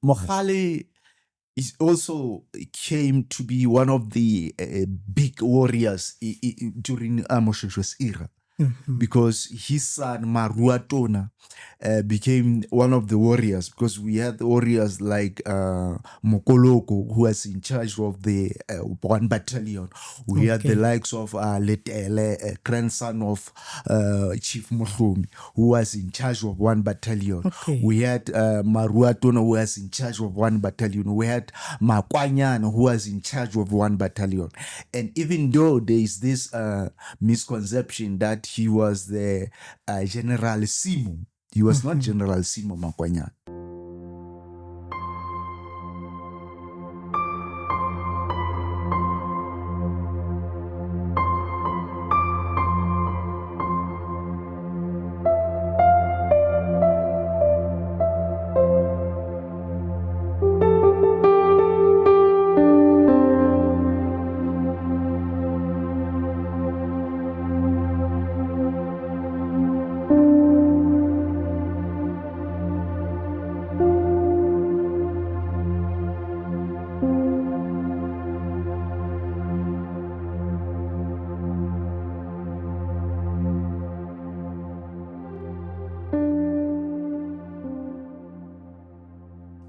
Mohale is also came to be one of the big warriors during Moshoeshoe's era. Because his son Maruatona became one of the warriors, because we had warriors like Mokoloko, who was in charge of the 1 battalion. We had the likes of Letele, grandson of Chief Mohlomi, who was in charge of 1 battalion. We had Maruatona, who was in charge of 1 battalion. We had Makwanyana, who was in charge of 1 battalion. And even though there is this misconception that he was the General Simo, he was not General Simo Makwanyana.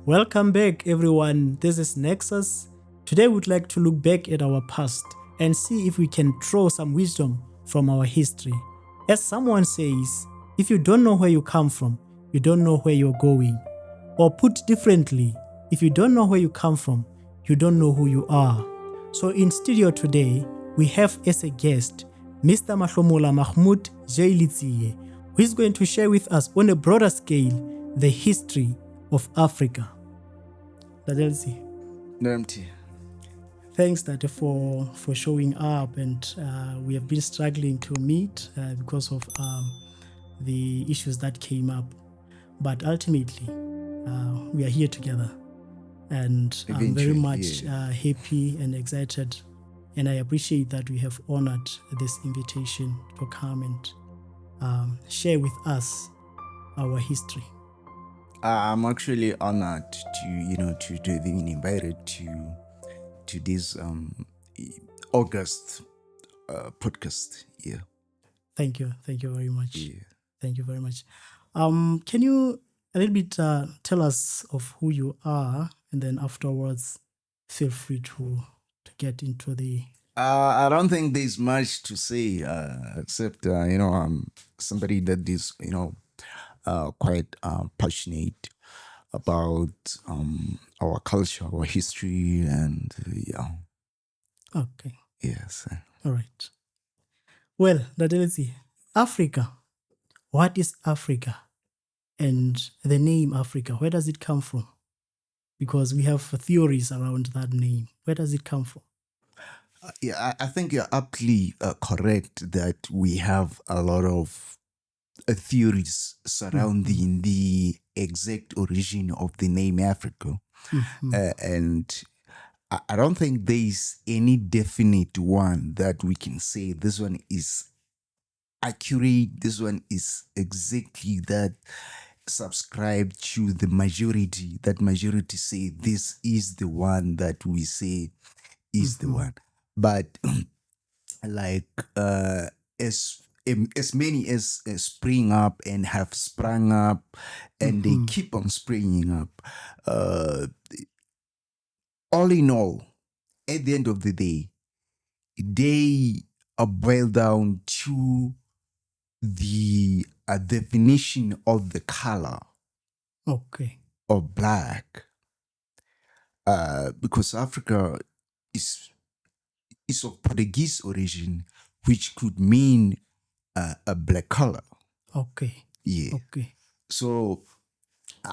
Welcome back, everyone. This is Nexus. Today we'd like to look back at our past and see if we can draw some wisdom from our history. As someone says, if you don't know where you come from, you don't know where you're going. Or put differently, if you don't know where you come from, you don't know who you are. So in studio today, we have as a guest, Mr. Mahlomola Mahmoud J. Letsie, who is going to share with us on a broader scale the history of Africa. Letsie. Thanks, Dade, for showing up, and we have been struggling to meet because of the issues that came up. But ultimately, we are here together, and I'm very much happy and excited, and I appreciate that we have honored this invitation to come and share with us our history. I'm actually honored to have been invited to this August podcast. Yeah. Thank you very much. Yeah. Thank you very much. Can you a little bit tell us of who you are, and then afterwards feel free to get into the... I don't think there's much to say except I'm somebody that is quite passionate about our culture, our history, and Okay. Yes. All right. Well, Letsie, Africa. What is Africa? And the name Africa, where does it come from? Because we have theories around that name. Where does it come from? Yeah, I think you're aptly correct that we have a lot of theories surrounding the exact origin of the name Africa. And I don't think there's any definite one that we can say this one is accurate, this one is exactly that subscribe to the majority, that majority say this is the one that we say is the one. But like as many as spring up and have sprung up and they keep on springing up, all in all, at the end of the day, they are boiled down to the definition of the color of black, because Africa is of Portuguese origin, which could mean a black color. Yeah. So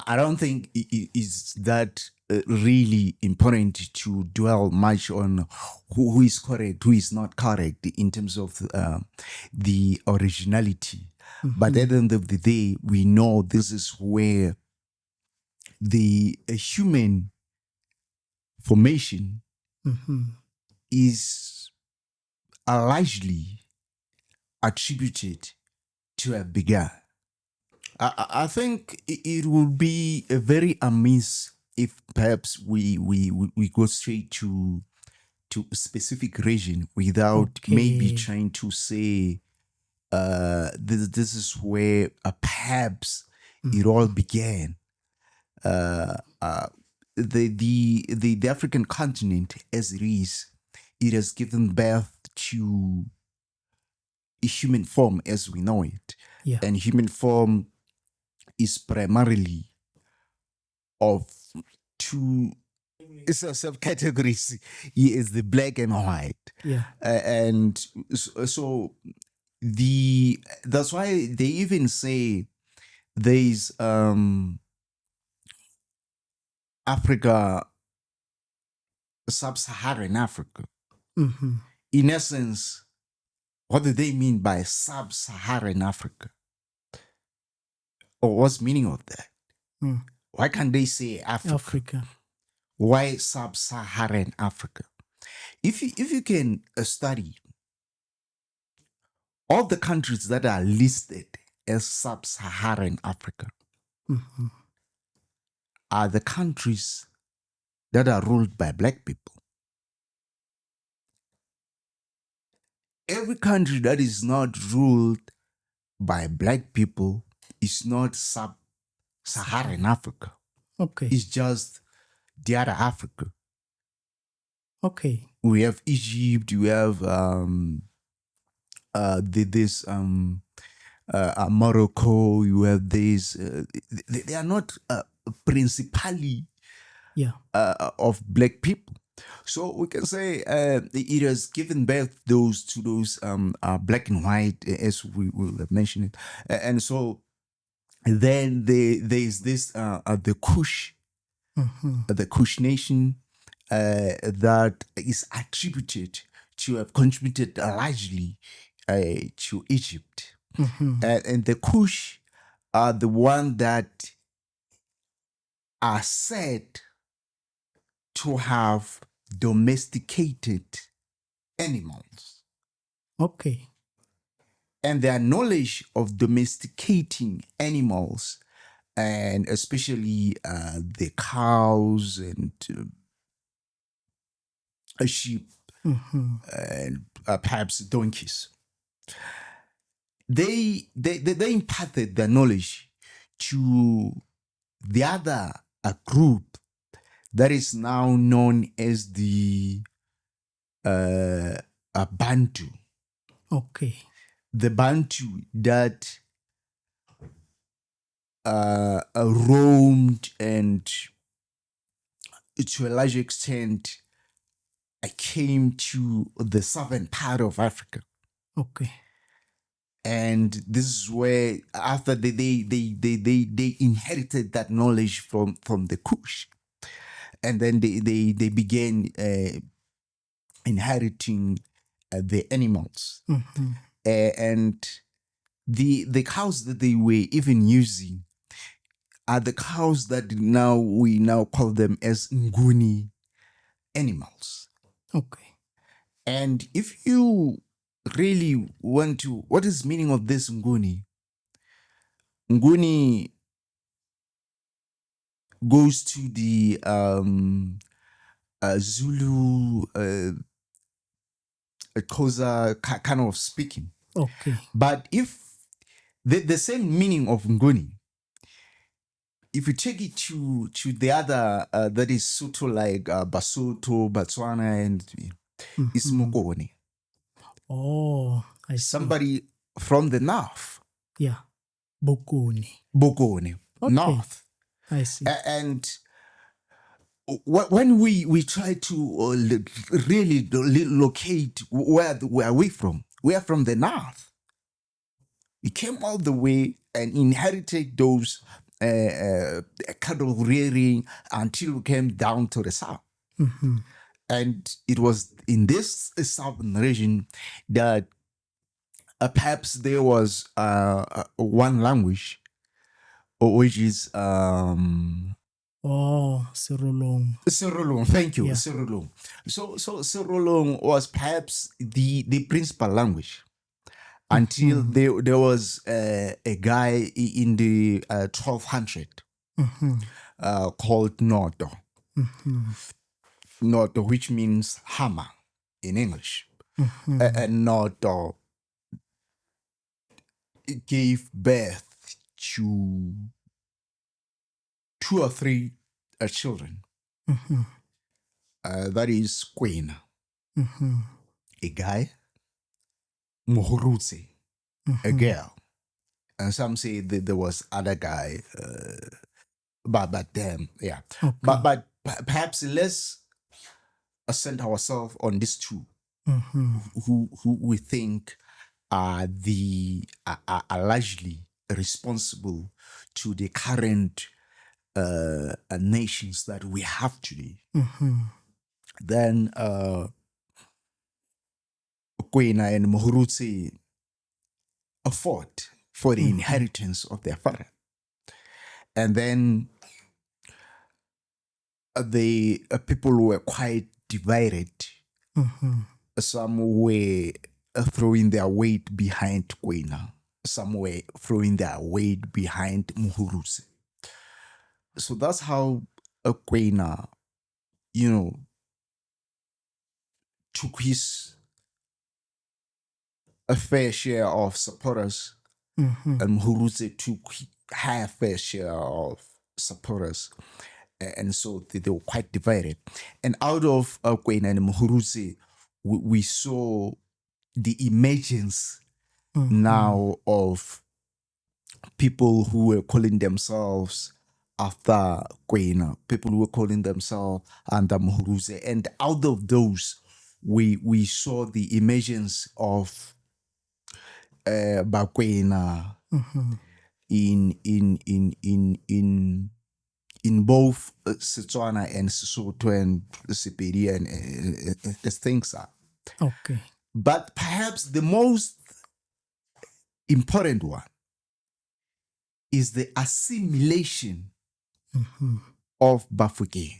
I don't think it is that really important to dwell much on who is correct, who is not correct in terms of the originality. But at the end of the day, we know this is where the human formation is largely attributed to have begun. I think it would be very amiss if perhaps we go straight to a specific region without maybe trying to say this is where perhaps it all began. The African continent as it is, it has given birth to a human form as we know it. Yeah. And human form is primarily of two subcategories. He is the black and white. Yeah. And so that's why they even say there's Africa, sub-Saharan Africa. Mm-hmm. In essence, what do they mean by sub-Saharan Africa? Or what's the meaning of that? Why can't they say Africa? Why sub-Saharan Africa? If you can study all the countries that are listed as sub-Saharan Africa are the countries that are ruled by black people. Every country that is not ruled by black people is not sub-Saharan Africa. Okay. It's just the other Africa. Okay. We have Egypt, we have Morocco, you have this. They are not principally of black people. So we can say it has given birth to those black and white, as we will have mentioned it. And so then there's this the Kush, the Kush nation that is attributed to have contributed largely to Egypt. And the Kush are the one that are said to have domesticated animals. Okay. And their knowledge of domesticating animals, and especially the cows and sheep and perhaps donkeys, they imparted their knowledge to the other group that is now known as the Bantu. Okay. The Bantu that roamed and to a large extent came to the southern part of Africa. Okay. And this is where after they inherited that knowledge from the Kush, and then they began inheriting the animals. And the cows that they were even using are the cows that we now call them as Nguni animals. Okay. And if you really want to, what is the meaning of this Nguni? Nguni goes to the Zulu Xhosa kind of speaking. Okay. But if the same meaning of Nguni, if you take it to the other that is Sotho, like Basotho, Botswana, and it's Mokone. Oh, I see. Somebody from the north. Yeah. Bokone. Okay. North. I see. And when we try to really locate where are we from? We are from the north. We came all the way and inherited those cattle rearing until we came down to the south. And it was in this southern region that perhaps there was one language, which is Serolong. Serolong. Thank you, Yeah. Serolong. So Serolong was perhaps the principal language until there was a guy in the 1200 called Noto. Noto, which means hammer in English. And Noto gave birth to 2 or 3 children. That is Queen, a guy, Mohlomi, a girl. And some say that there was other guy, but yeah. Okay. But perhaps let's center ourselves on these 2 who we think are largely responsible to the current nations that we have today. Then Kwena and Mohlomi fought for the inheritance of their father. And then the people were quite divided. Some were throwing their weight behind Kwena. Some were throwing their weight behind Mohlomi. So that's how Kwena, took his a fair share of supporters, and Mohlomi took her fair share of supporters. And so they were quite divided. And out of Kwena and Mohlomi, we saw the emergence now of people who were calling themselves after Kwena, people who were calling themselves under Mohlomi. And out of those, we saw the emergence of Bakwena in both Setswana and Sesotho and Sepedi and as things are. Okay. But perhaps the most important one is the assimilation of Bafokeng.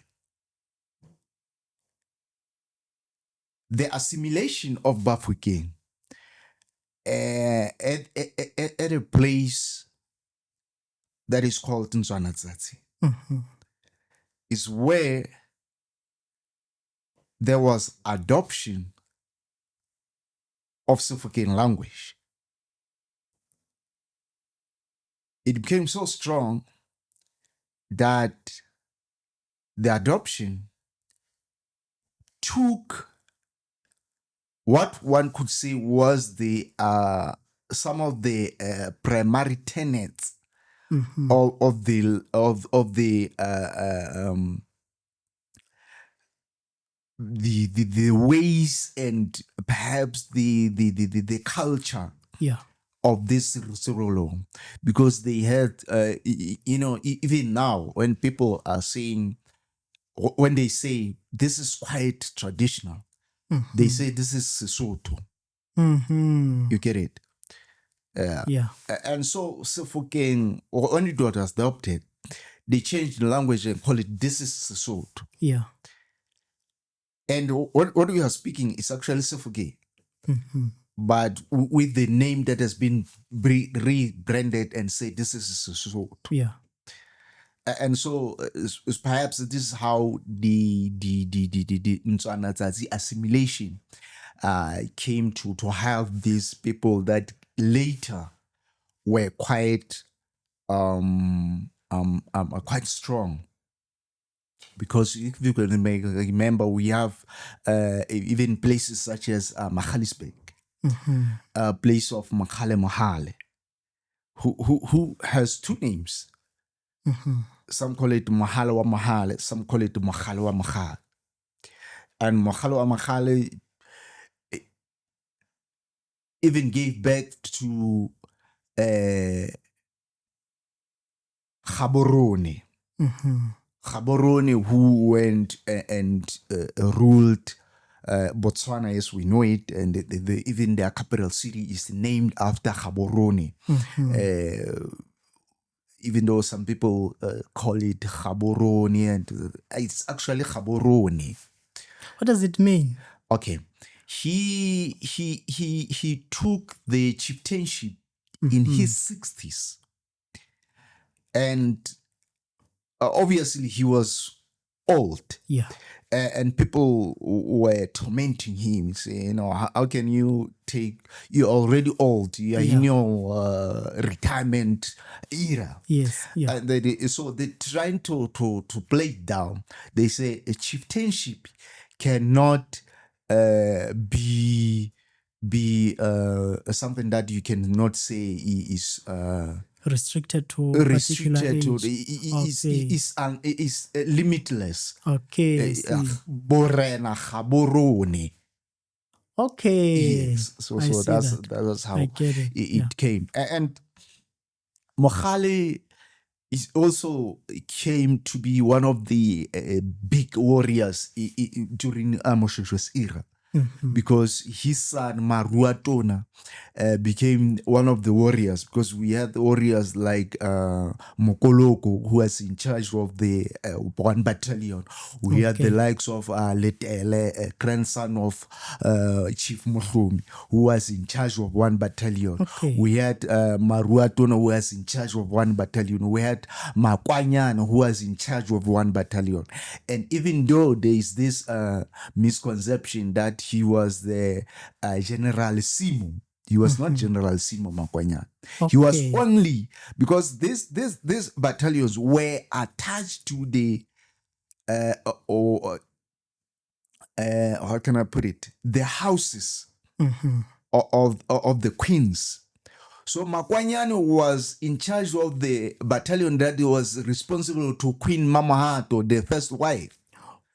The assimilation of Bafokeng at a place that is called Nzwanatsazi is where there was adoption of Sefokeng language. It became so strong that the adoption took what one could say was the some of the primary tenets of the ways and perhaps the culture of this Rusorolo, because they had even now when people are saying, when they say this is quite traditional, they say this is Sesotho. You get it? Yeah. And so Sefokeng, or when it was adopted, they changed the language and call it this is Sesotho. Yeah. And what we are speaking is actually Sefokeng, but with the name that has been rebranded and say this is Sesotho. Yeah. And so perhaps this is how the Nzwanatsazi assimilation came to have these people that later were quite quite strong. Because if you can remember, we have even places such as Magaliesburg, a place of Makhale Mohale, who has 2 names. Some call it Mohale wa Mohale, some call it Mohale wa Mohale. And Mohale wa Mohale even gave birth to Gaborone. Gaborone, who went and ruled Botswana as we know it, and even their capital city is named after Gaborone. Even though some people call it Gaborone, and it's actually Gaborone. What does it mean? Okay, he took the chieftainship in his 60s, and obviously he was old. Yeah. And people were tormenting him, saying, how can you you're already old, you're in your retirement era. Yes. Yeah. And so they're trying to play it down. They say a chieftainship cannot be something that you cannot say is restricted to particular age. Is limitless. Okay. Morena, Morona. Okay. Yes. So that's how it came. And Mohlomi is also came to be one of the big warriors during Moshoeshoe's era. Because his son Maruatona became one of the warriors, because we had warriors like Mokoloko, who was in charge of the 1 battalion. We had the likes of Letsie, grandson of Chief Mohlomi, who was in charge of 1 battalion. We had Maruatona, who was in charge of 1 battalion. We had Makwanyana, who was in charge of 1 battalion. And even though there is this misconception that he was the General Simo, he was not General Simo Makwanyana. He was only, because these battalions were attached to the how can I put it, the houses of the queens. So Makwanyane was in charge of the battalion that was responsible to Queen Mamahato, the first wife.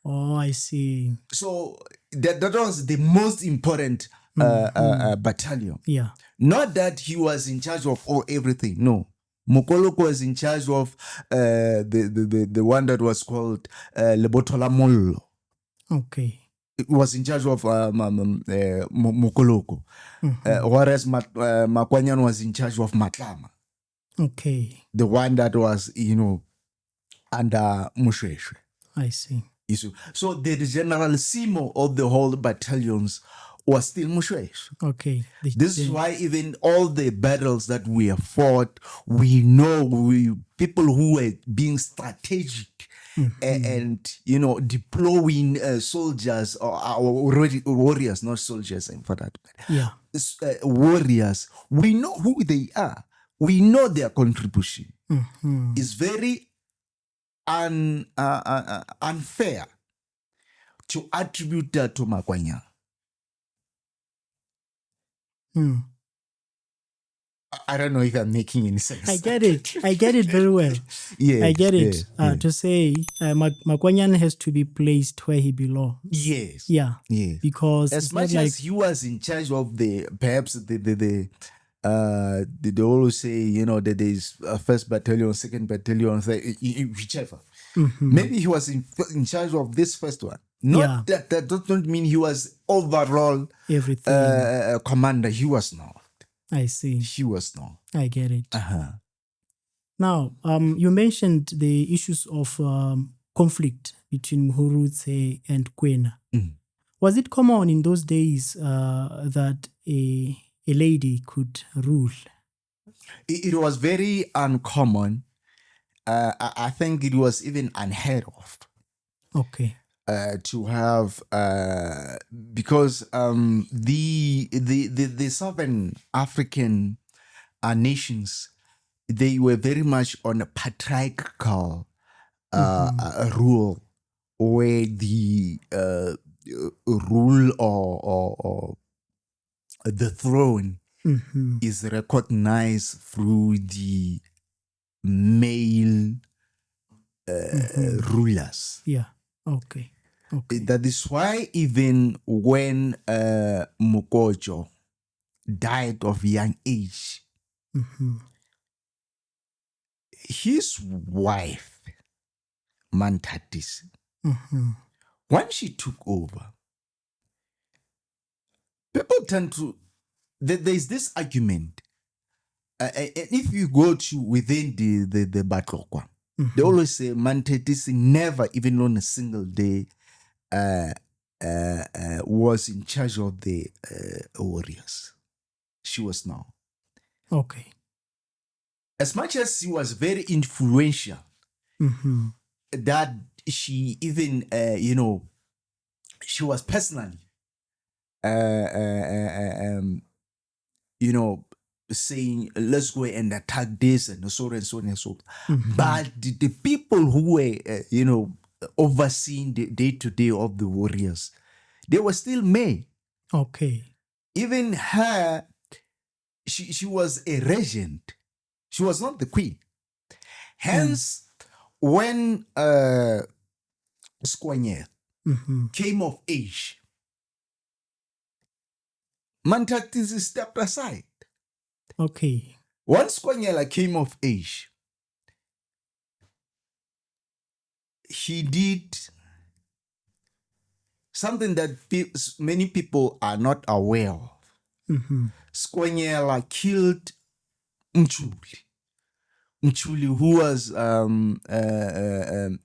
Oh, I see. So that was the most important battalion. Yeah. Not that he was in charge of everything. No. Mokoloko was in charge of the one that was called Lebotola Mollo. Okay. It was in charge of Mokoloko. Whereas Makwanyan was in charge of Matlama. Okay. The one that was, under Moshoeshoe. I see. So the general Simo of the whole battalions was still Moshoeshoe. Okay. This is why even all the battles that we have fought, we know people who were being strategic and deploying soldiers or warriors, not soldiers for that matter. Yeah. Warriors, we know who they are. We know their contribution. It's very unfair to attribute that to Makwanya. I don't know if I'm making any sense. I get it. I get it very well. Yeah, I get it. yeah. To say Makwanyan has to be placed where he belongs. Yes. Yeah. Yes. Because as much as he was in charge of they always say, that there's a 1st battalion, 2nd battalion, whichever. Maybe he was in charge of this first one. Not that doesn't mean he was overall everything commander. He was not. I see. He was not. I get it. Now, you mentioned the issues of conflict between Mhurutse and Kwena. Was it common in those days that a lady could rule? It was very uncommon. I think it was even unheard of. Okay. To have because the Southern African nations, they were very much on a patriarchal rule, where the rule or the throne is recognized through the male rulers. Yeah. Okay. That is why even when Mukojo died of young age, his wife, Mantatis, when she took over, people tend to, there's this argument. If you go to within the Batlokwa, they always say Mantatis never, even on a single day, was in charge of the warriors. She was not. Okay. As much as she was very influential that she even, she was personally, saying, let's go and attack this and so and so and so. But the people who were, overseeing the day-to-day of the warriors, they were still men. Okay. Even her, she was a regent. She was not the queen. Hence, when Squanier came of age, Mantractis stepped aside. Okay. Once Squaniela came of age, he did something that many people are not aware of. Squaniela killed Mchuli. Mchuli, who was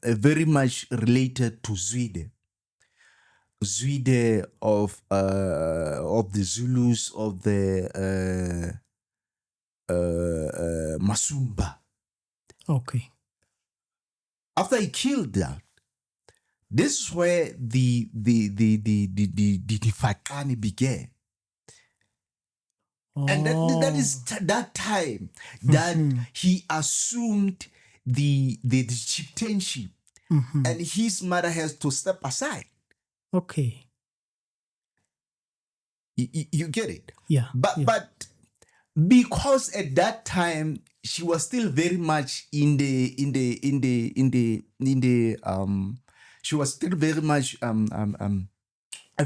very much related to Zwide. Zwide of the Zulus, of the Masumba. Okay. After he killed that, this is where the Fakani began. And that is that time that he assumed the chieftainship, and his mother has to step aside. Okay. You get it? Yeah. But because at that time she was still very much she was still very much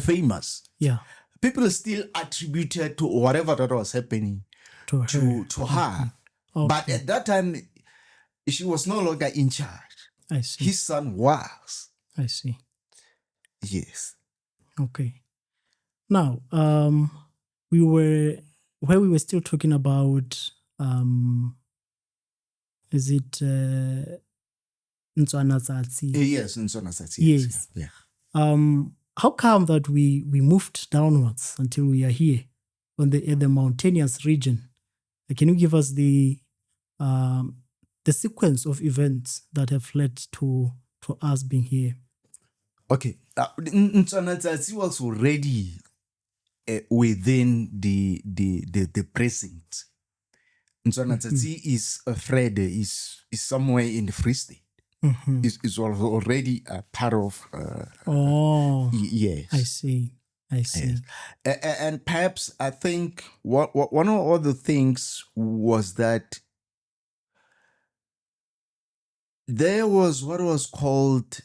famous. Yeah. People still attributed to whatever that was happening To her. to her. Okay. But at that time, she was no longer in charge. I see. His son was. I see. Yes. Okay. Now, we were still talking about is it Ntswana Tsatsi? Yes, Ntswana Tsatsi. Yes. Yeah. How come that we moved downwards until we are here on the mountainous region? Can you give us the sequence of events that have led to us being here? Okay. Ntswana Tsatsi was already within the precinct. Ntswana Tsatsi is afraid is somewhere in the Free State. Is already a part of. Yes. I see. Yes. And perhaps I think one of the things was that there was what was called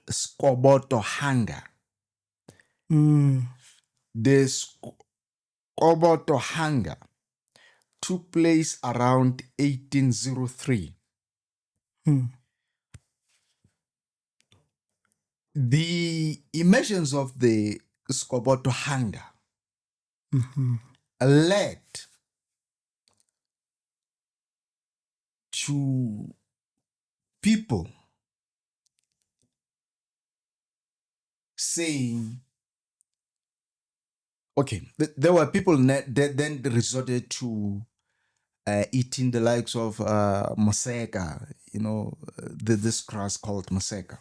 Skoboto hunger. The Skoboto hunger took place around 1803. The emergence of the Skoboto hunger led to people saying, okay, there were people that then resorted to eating the likes of moseka, this grass called moseka.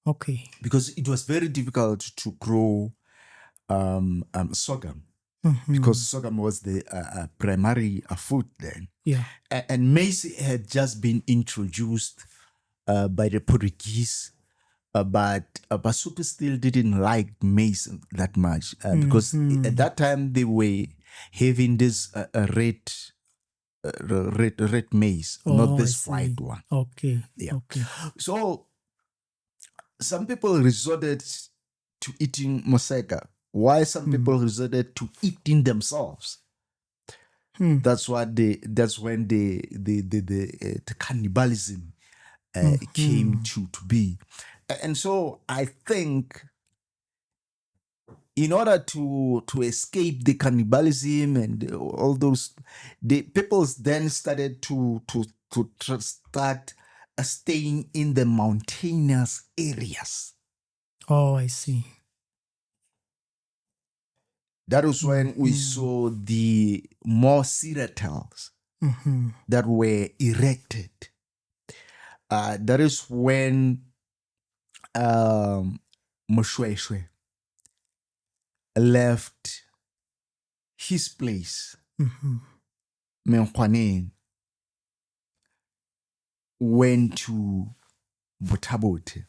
Okay. Because it was very difficult to grow sorghum. Because sorghum was the primary food then. Yeah. And maize had just been introduced by the Portuguese, but Basotho still didn't like maize that much because at that time they were having this red maize, not this white one. Okay. Yeah. Okay. So some people resorted to eating moseka, while some people resorted to eating themselves. That's when the cannibalism came to be. And so I think in order to escape the cannibalism and all those, the people then started to start staying in the mountainous areas. Oh, I see. That was when we saw the more Siratel's that were erected. That is when Moshoeshoe left his place, Menkwaneng, went to Botabote,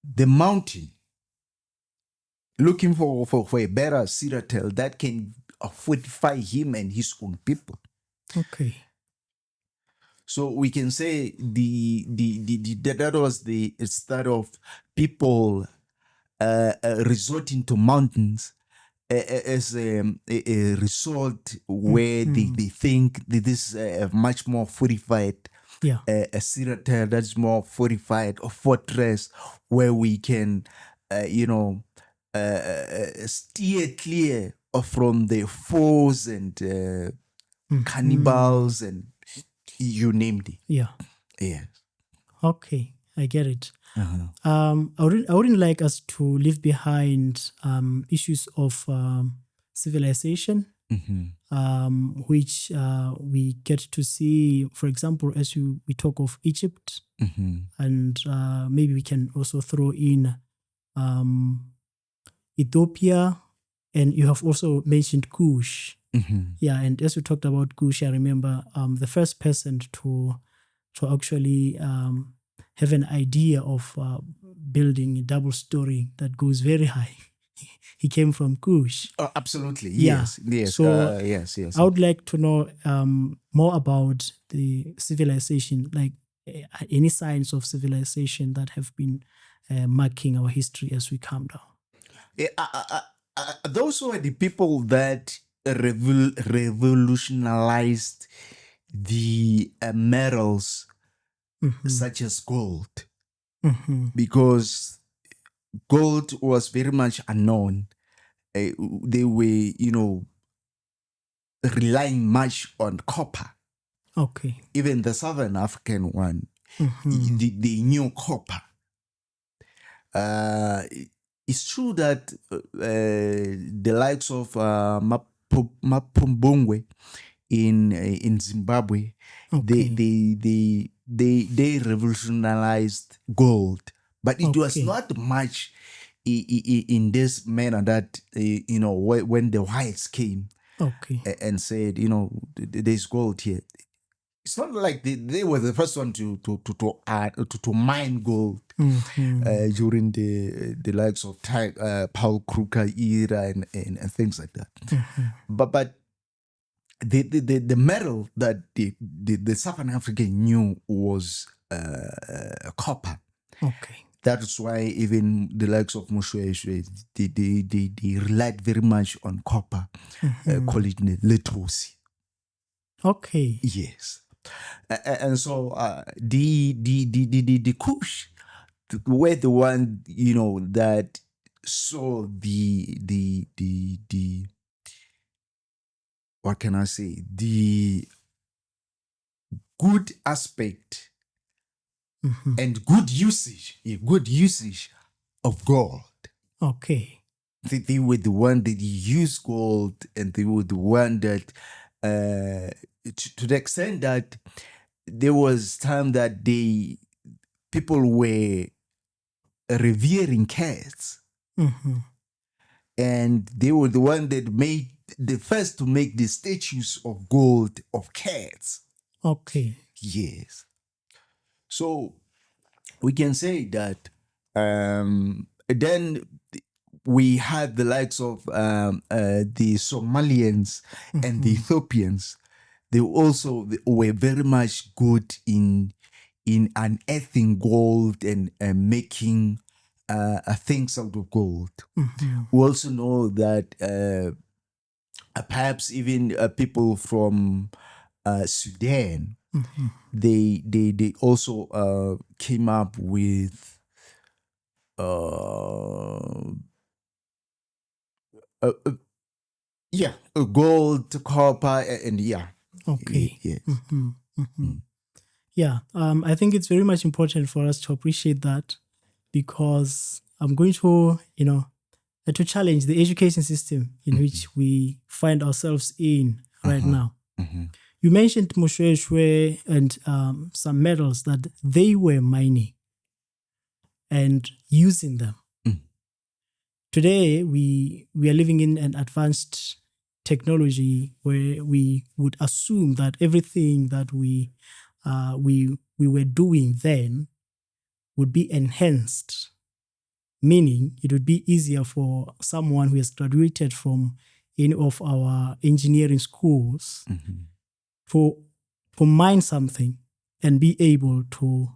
the mountain, looking for a better citadel that can fortify him and his own people. Okay. So we can say that was the start of people resorting to mountains as a resort where they think that this is a much more fortified a citadel that's more fortified, a fortress where we can, steer clear from the foes and cannibals and you named it. Yeah. Yes. Okay, I get it. I wouldn't like us to leave behind issues of civilization, which we get to see, for example, as we talk of Egypt, and maybe we can also throw in Ethiopia, and you have also mentioned Kush. Yeah, and as we talked about Kush, I remember the first person to actually have an idea of building a double story that goes very high. He came from Kush. Oh, absolutely. Yes. Yeah. Yes. So yes. I would like to know more about the civilization, like any signs of civilization that have been marking our history as we come down. Those were the people that revolutionized the metals such as gold, because gold was very much unknown. They were, relying much on copper. Okay. Even the Southern African one, they knew copper. It's true that the likes of Mapumbongwe in Zimbabwe, they revolutionized gold, but it was not much in this manner that when the whites came and said, there's gold here. It's not like they were the first one to mine gold during the likes of Paul Kruger era and things like that. But the metal that the Southern African knew was copper. Okay. That's why even the likes of Moshoeshoe, they relied very much on copper, call it Letsie. Okay. Yes. And so the Kush were the one, that saw the what can I say, the good aspect and good usage of gold. Okay. They were the one that used gold, and they were the one that to the extent that there was time that people were revering cats, and they were the one that made the first to make the statues of gold of cats. Okay. Yes. So we can say that then we had the likes of the Somalians and the Ethiopians. They also were very much good in unearthing gold and making things out of gold. We also know that perhaps even people from Sudan, they also came up with gold, copper, and yeah. Okay. Yes. Yeah, I think it's very much important for us to appreciate that, because I'm going to, to challenge the education system in which we find ourselves in right now. You mentioned Moshoeshoe and some metals that they were mining and using them. Today, we are living in an advanced technology where we would assume that everything that we were doing then would be enhanced, meaning it would be easier for someone who has graduated from any of our engineering schools to mine something and be able to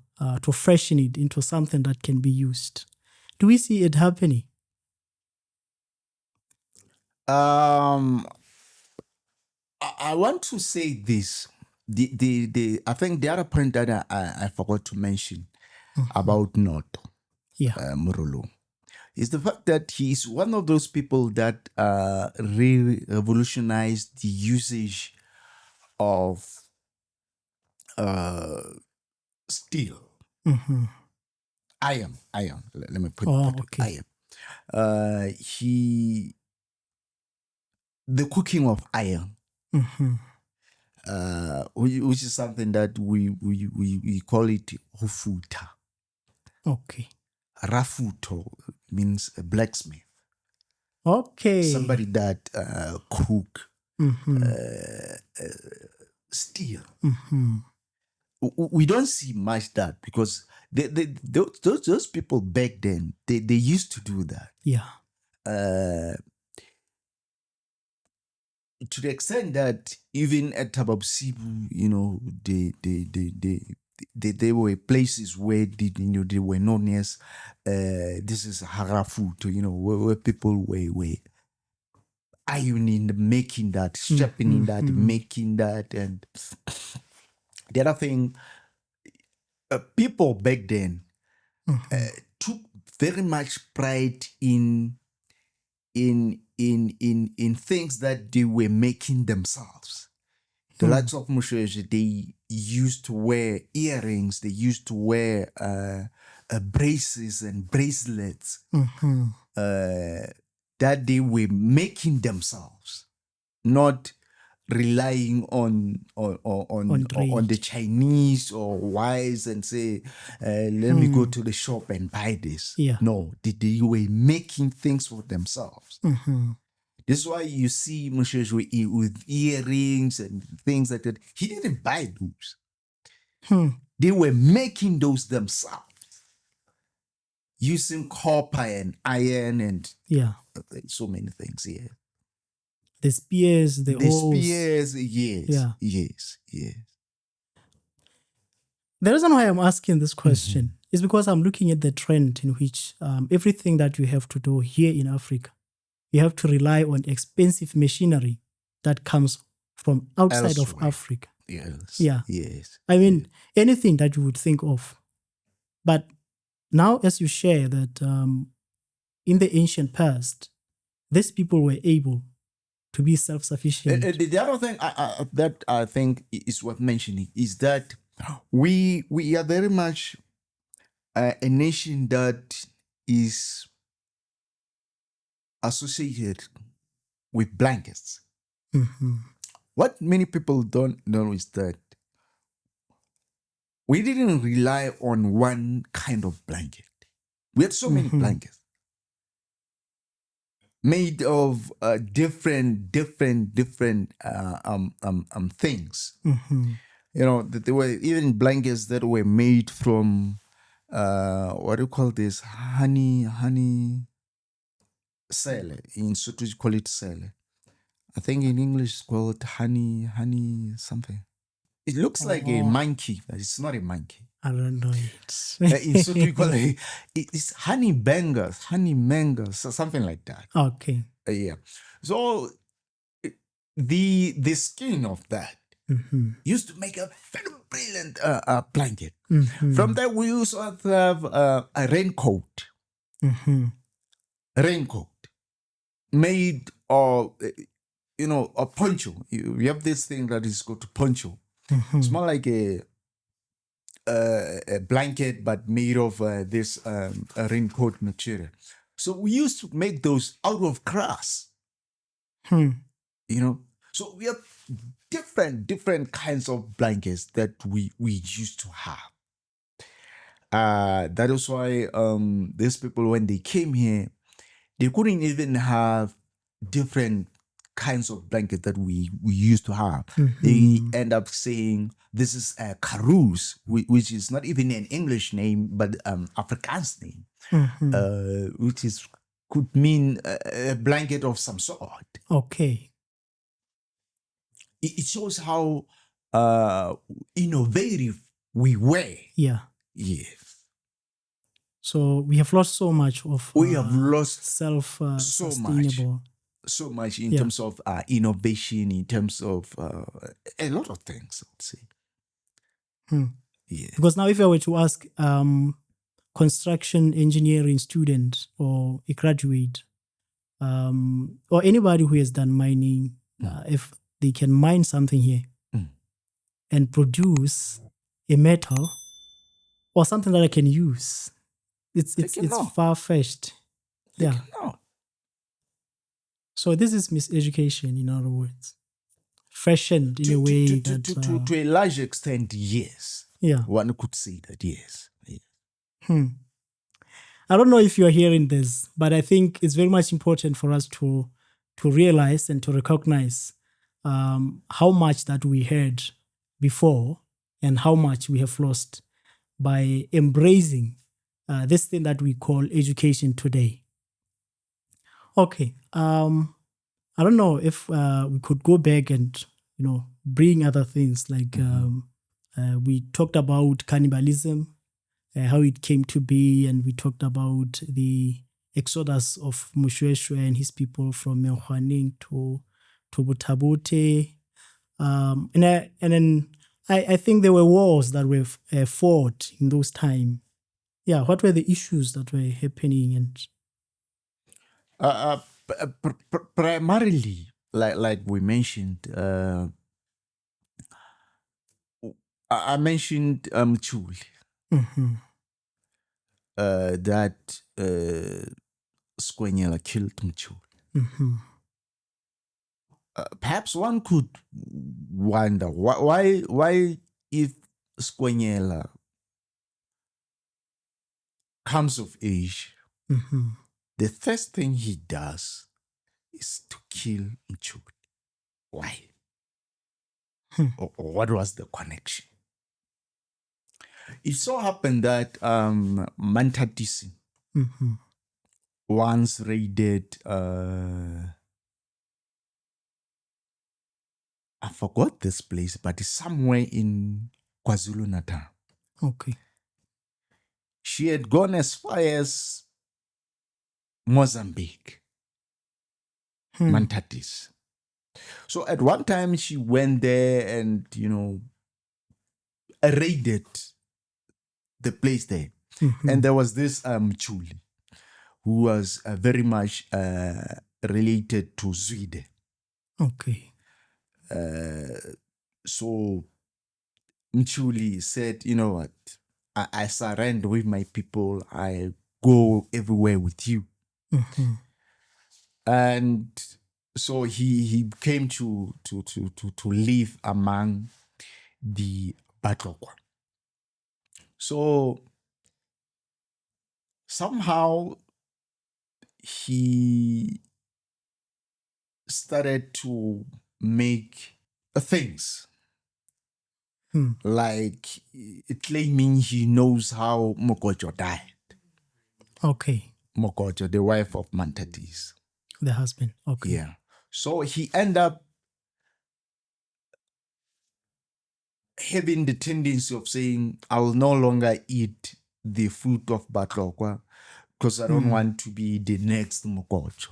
fashion it into something that can be used. Do we see it happening? I want to say this. I think the other point that I forgot to mention about Noto Morolo is the fact that he's one of those people that revolutionized the usage of steel. Iron. Let me put it iron. The cooking of iron, which is something that we call it hufuta. Okay. Rafuto means a blacksmith. Okay. Somebody that cook steel. We don't see much that because those people back then, they used to do that. Yeah. To the extent that even at Tababsibu, there were places where they were known as this is Harafuto, where people were ironing, making that, sharpening that, making that, and the other thing, people back then took very much pride in things that they were making themselves. The likes of Moshoeshoe, they used to wear earrings, they used to wear braces and bracelets that they were making themselves, not relying on the Chinese or wise and say, let me go to the shop and buy this. Yeah. No, they were making things for themselves. This is why you see Moshoeshoe with earrings and things like that. He didn't buy those. They were making those themselves, using copper and iron and so many things. Yeah. The spears, the holes. Spears, yes. The reason why I'm asking this question is because I'm looking at the trend in which everything that you have to do here in Africa, you have to rely on expensive machinery that comes from outside of Africa. Yes. Yeah. Yes. I mean, anything that you would think of. But now, as you share that in the ancient past, these people were able to be self-sufficient. The other thing that I think is worth mentioning is that we are very much a nation that is associated with blankets. What many people don't know is that we didn't rely on one kind of blanket. We had so many blankets made of different things. There were even blankets that were made from what do you call this? Honey sele. In Sotho you call it sele. I think in English it's called honey something. It looks like a monkey, but it's not a monkey. I don't know it. In Sotho we call it's honey mangas, something like that. Okay. Yeah. So the skin of that used to make a very brilliant blanket. From that, we also have a raincoat. Raincoat made of, a poncho. You have this thing that is called poncho. It's more like a blanket, but made of this raincoat material. So we used to make those out of grass. So we have different kinds of blankets that we used to have. That is why these people, when they came here, they couldn't even have different kinds of blanket that we used to have. They end up saying this is a karoos, which is not even an English name but Afrikaans name, which is could mean a blanket of some sort. Okay. It shows how innovative we were. Yeah. Yes. So we have lost so much of We have lost self-sustainable. So much in terms of innovation, in terms of a lot of things, I'd say. Yeah. Because now if I were to ask construction engineering student or a graduate or anybody who has done mining, if they can mine something here and produce a metal or something that I can use, it's far-fetched. Yeah. So this is miseducation, in other words. Fashioned in a way to a large extent, yes. Yeah. One could say that, yes. I don't know if you're hearing this, but I think it's very much important for us to realize and to recognize how much that we had before and how much we have lost by embracing this thing that we call education today. Okay. I don't know if we could go back and, bring other things like we talked about cannibalism, how it came to be, and we talked about the exodus of Moshoeshoe and his people from Mohlomi to Butabote. And then I think there were wars that were fought in those times. Yeah, what were the issues that were happening? And primarily, like we mentioned, I mentioned Chuli. That Skwenyela killed Mchuli. Perhaps one could wonder why if Skwenyela comes of age, the first thing he does is to kill Mchuli. Why? Or what was the connection? It so happened that Mantatisi once raided, I forgot this place, but it's somewhere in KwaZulu-Natal. Okay. She had gone as far as Mozambique, Mantatis. So at one time she went there and, raided the place there. And there was this Chuli who was very much related to Zwide. Okay. So Mchuli said, you know what, I surrender with my people. I go everywhere with you. And so he came to live among the Batlokwa. So somehow he started to make things like claiming he knows how Mokojo died. Okay. Mokojo, the wife of Mantatis. The husband. Okay. Yeah. So he ended up having the tendency of saying, I will no longer eat the fruit of Batlokwa because I don't want to be the next Mokojo.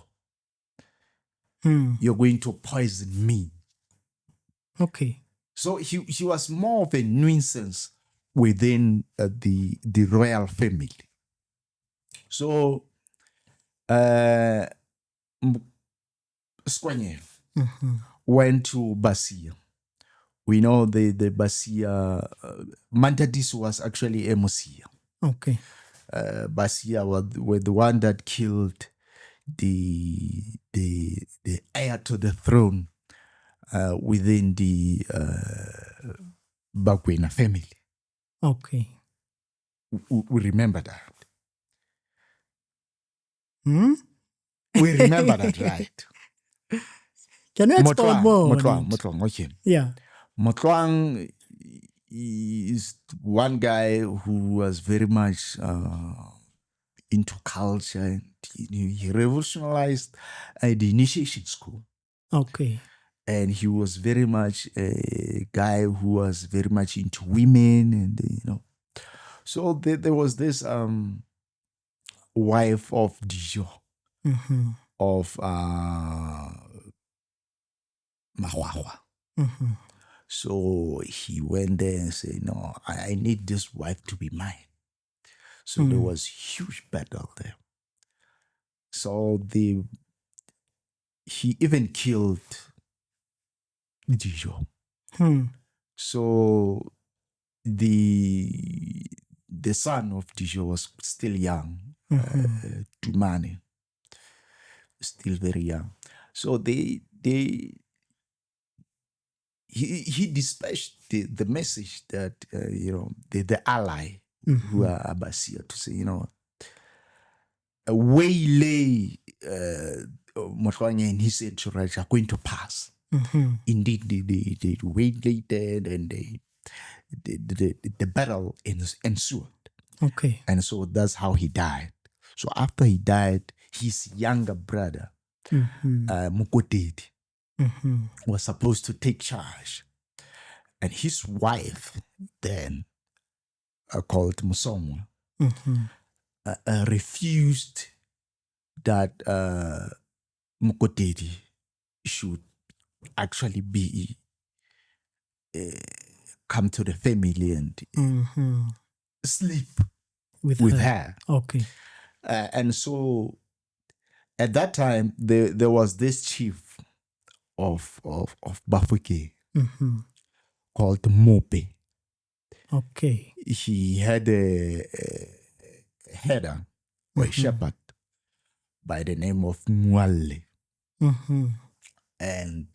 You're going to poison me. Okay. So he was more of a nuisance within the royal family. So Skwenyela went to Basia. We know the Basia, Mantatis was actually a Mosia. Okay. Basia were the one that killed the heir to the throne, within the Bakwena family. Okay. We remember that. Hmm? We remember that, right? Can you expound more on it? Motloang, okay. Yeah. Motloang is one guy who was very much into culture, and he revolutionized the initiation school. Okay. And he was very much a guy who was very much into women, and so there was this wife of Dijon Mm-hmm. of Mahwahwa. Mm-hmm. So he went there and said, "No, I need this wife to be mine." So there was huge battle there. So he even killed Dijon. So the son of Dijon was still young, Tumane, still very young. So he dispatched the message that the ally who are Abbasia to say, waylay Motlhwanya and his entourage are going to pass. Indeed, they waylaid and the battle ensued. Okay. And so that's how he died. So after he died, his younger brother, Mukotedi, was supposed to take charge. And his wife then, called Musomwa, refused that Mukotedi should actually be come to the family and sleep with her. Okay. And so at that time, there was this chief of Bafokeng called Mope. Okay. He had a header or a shepherd by the name of Mwale. And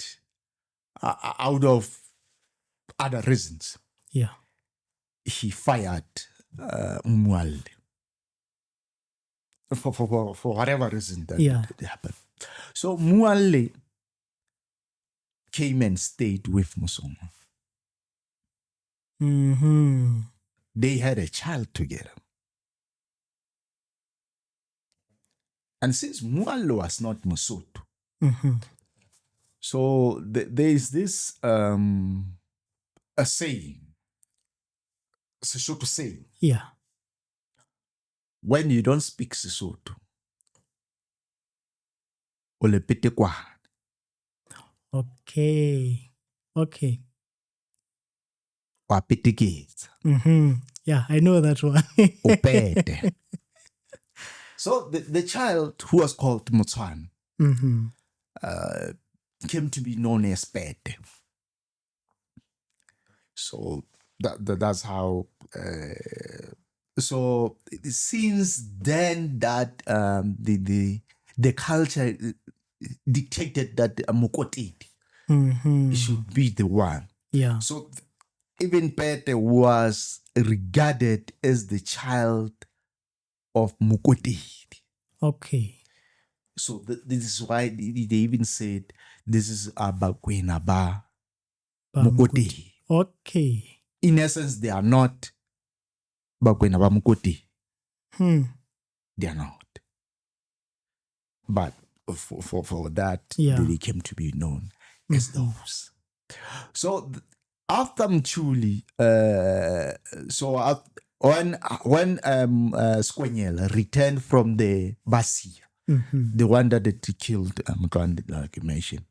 out of other reasons, Yeah. he fired Mwale for whatever reason that it happened. So Mwale came and stayed with Musoma. They had a child together. And since Mwale was not Mosotho, so there is this a saying, Sesotho saying, Yeah. when you don't speak Sesotho, o le pete kwa. Okay. Okay. Wa peteketsa. Yeah, I know that one. O pete. So the child who was called Motswana came to be known as Pete. So that's how. So since then, that the culture dictated that Mukotedi should be the one. Yeah. So even Pete was regarded as the child of Mukotedi. Okay. So this is why they even said this is Abakwena ba Mukotedi. Okay. In essence, they are not Bakwena ba Mukotedi. They are not. But for that, they came to be known as those. So after Mchuli, when Skwenyela returned from the Basia, the one that they killed, like you mentioned,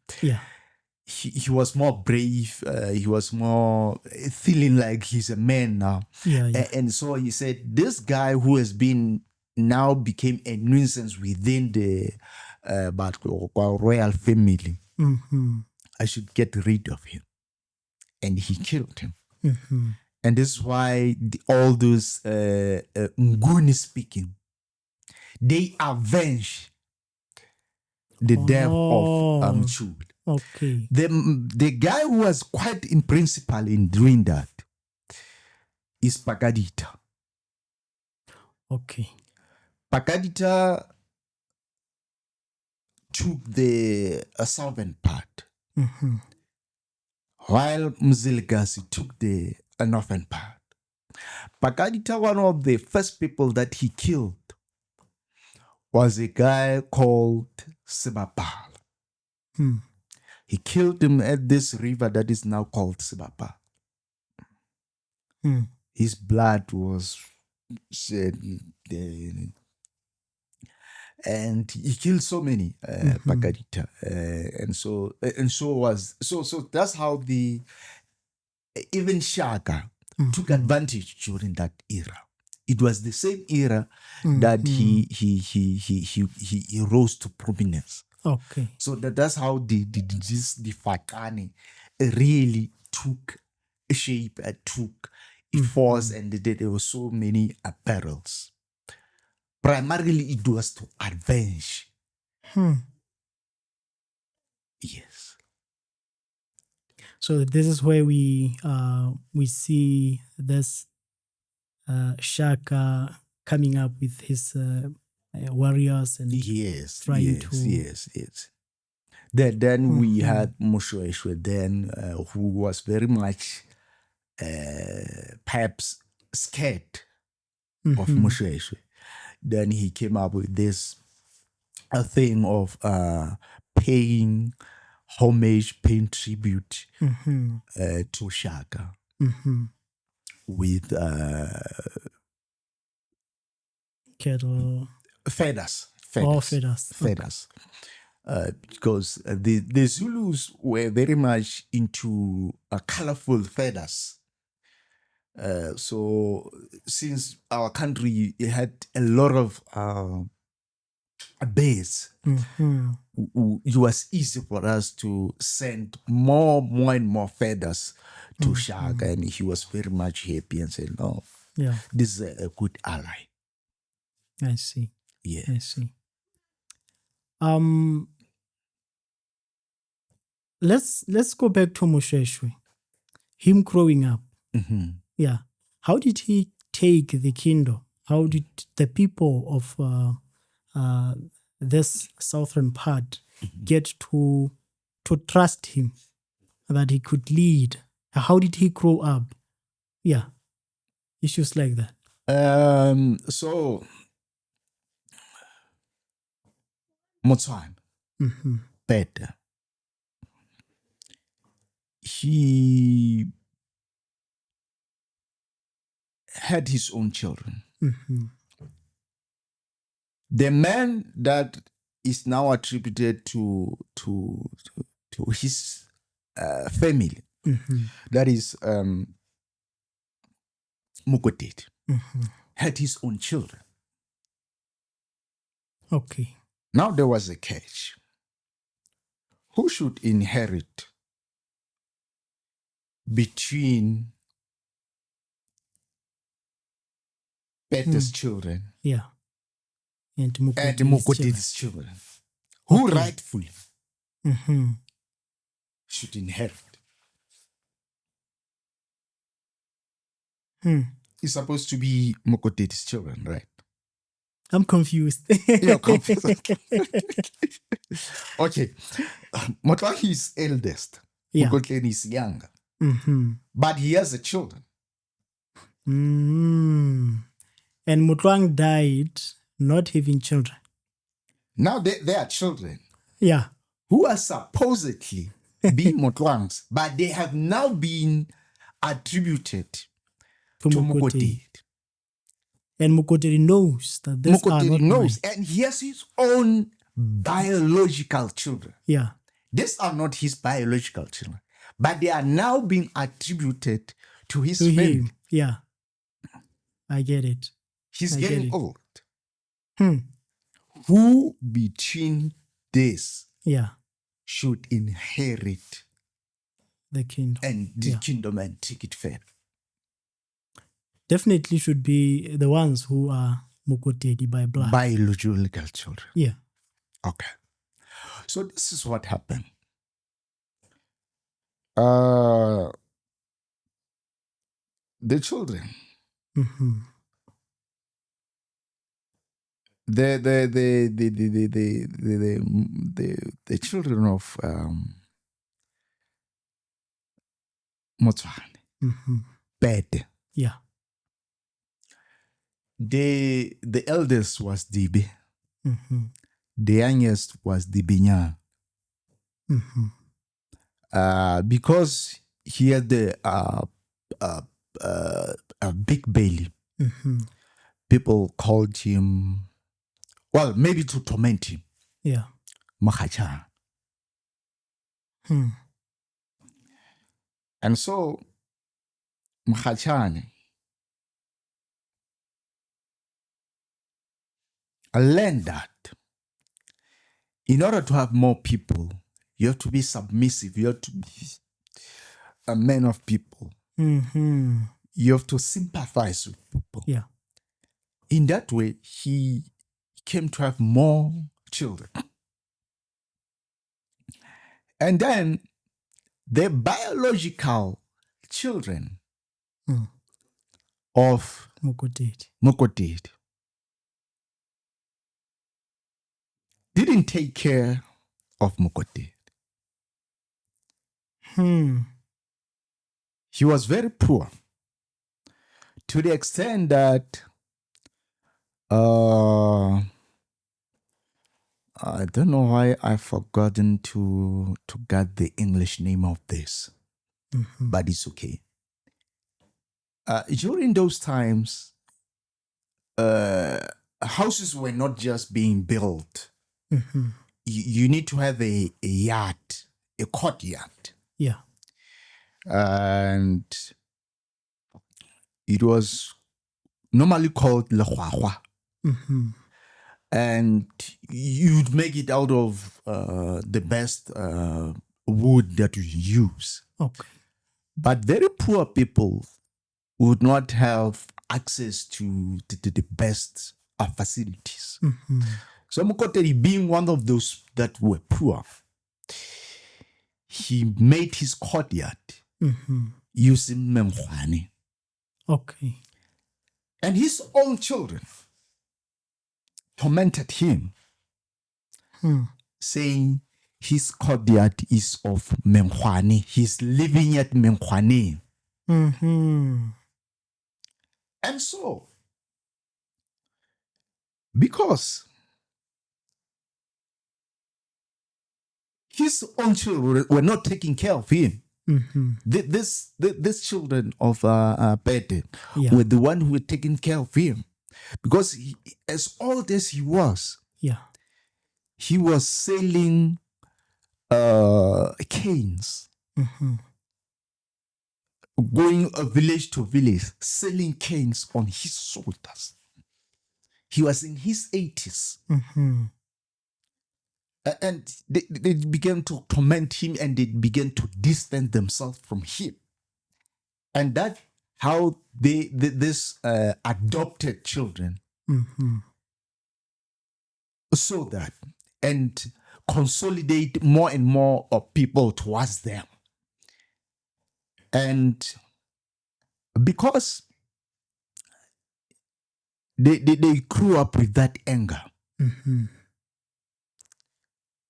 he was more brave. He was more feeling like he's a man now. And so he said, this guy who has been now became a nuisance within the royal family. I should get rid of him. And he killed him. And this is why all those Nguni speaking, they avenge the death Oh. of Moshoeshoe. Okay. The guy who was quite in principle in doing that is Pakadita. Okay. Pakadita took the southern part, while Mzilikazi took the northern part. Pakadita, one of the first people that he killed, was a guy called Sibapal. He killed him at this river that is now called Sibapal. His blood was shed, and he killed so many Pakadita, and so that's how the even Shaka took advantage during that era. It was the same era that he rose to prominence. Okay. So that's how the Fakani really took shape and took force, and there were so many apparels. Primarily, it was to avenge. Yes. So this is where we see this Shaka coming up with his warriors and Yes. trying to. Yes. Then we had Moshoeshoe then, who was very much perhaps scared of Moshoeshoe. Then he came up with this thing of paying homage, paying tribute to Shaka with cattle. feathers. Oh, feathers. Feathers. Because the Zulus were very much into colorful feathers. So since our country had a lot of birds, it was easy for us to send more and more feathers to Shaka, and he was very much happy and said, "No, this is a good ally." I see. Yeah. I see. Let's go back to Moshoeshoe. Him growing up. Yeah. How did he take the kingdom? How did the people of this southern part get to trust him that he could lead? How did he grow up? Yeah. Issues like that. So Motswana, better. He had his own children. The man that is now attributed to his family, that is Mukoteti, had his own children. Okay. Now there was a catch. Who should inherit between Peter's children and Mukoteti's children? Who rightfully should inherit? It's supposed to be Mukoteti's children, right? I'm confused. You're confused. Okay. Motlangi is eldest. Mukoteni is younger. But he has a children. And Mutwang died not having children. Now they are children. Yeah. Who are supposedly being Mutwangs, but they have now been attributed to Mukoteti. And Mukoteti knows that this Mukoteti knows, and he has his own biological children. Yeah. These are not his biological children, but they are now being attributed to his family. Him. Yeah. I get it. He's getting old. Who between this should inherit the kingdom and the kingdom and take it further? Definitely should be the ones who are Mukoteti by blood. Biological children. Yeah. Okay. So this is what happened. The children, Mm-hmm. the children of Motswane, Mm-hmm. Pete. Yeah. The eldest was Dibi. Mm-hmm. The youngest was Dibinya. Mm-hmm. Because he had a big belly, Mm-hmm. people called him, well, maybe to torment him, Yeah. Mahachan. Hmm. And so Mahachan learned that in order to have more people, you have to be submissive, you have to be a man of people, Mm-hmm. you have to sympathize with people. Yeah. In that way, he came to have more children. And then the biological children Mm. of Mukoteti. Mokoteti didn't take care of Mokoteti. Hmm. He was very poor to the extent that I don't know why I've forgotten to get the English name of this, Mm-hmm. but it's okay. During those times, houses were not just being built. Mm-hmm. You need to have a yard, a courtyard. Yeah. And it was normally called lehwahwa. Mm-hmm. And you'd make it out of the best wood that you use. Okay. But very poor people would not have access to the best facilities. Mm-hmm. So Mokotedi, being one of those that were poor, he made his courtyard Mm-hmm. using menkhwane. Okay. And his own children tormented him, saying his courtyard is of menkhwane. He's living at menkhwane. Mm-hmm. And so, because his own children were not taking care of him, Mm-hmm. These children of Pete Yeah. were the one who were taking care of him. Because as old as he was selling canes, Mm-hmm. going village to village, selling canes on his shoulders. He was in his 80s. Mm-hmm. And they began to torment him, and they began to distance themselves from him. And that's how this adopted children Mm-hmm. saw that and consolidate more and more of people towards them. And because they grew up with that anger, Mm-hmm.